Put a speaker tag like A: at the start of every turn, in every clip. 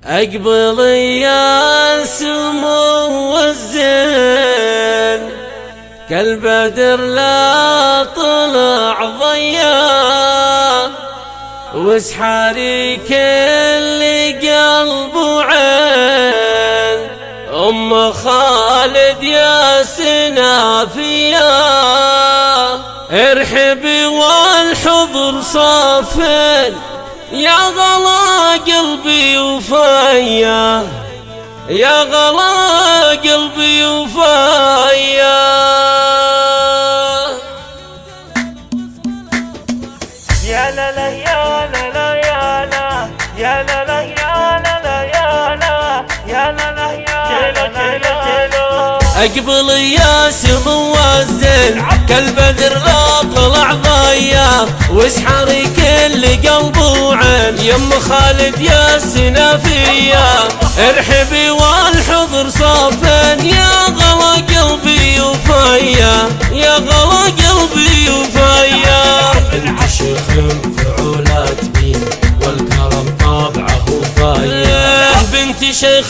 A: اقبل يا سمو الزين كالبدر لا طلع ضياء واسحاري كل قلب وعين ام خالد يا سنافية ارحبي والحضر صافين يا غلا قلبي وفايا يا غلا قلبي وفايا
B: يا لا لا يا لا لا يا لا يا لا لا يا لا لا يا لا يا لا لا يا لا لا
A: اقبل يا سمو الزين كالبدر لا طلع ضياء واسحري كل قلب وعين يم خالد يا سنافية ارحبي والحضر صافين يا غلا قلبي وفايا يا غلا قلبي وفايا بنت شيخ فعولات بين والكرم طابعه وفايا بنت شيخ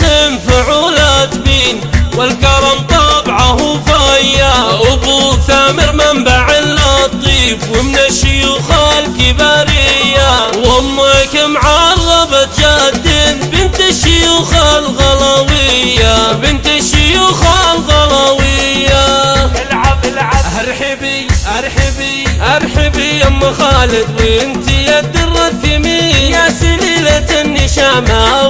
A: فعولات بين والكرم طبعه فايا ابو ثامر منبع اللطيف ومن الشيوخ الكباريه وامك معربة جد بنت الشيوخ الغلاويه بنت الشيوخ الغلاويه
B: العب العب
A: ارحبي ارحبي ارحبي يا ام خالد وانت يا الدر الثمين يا سليلة النشامه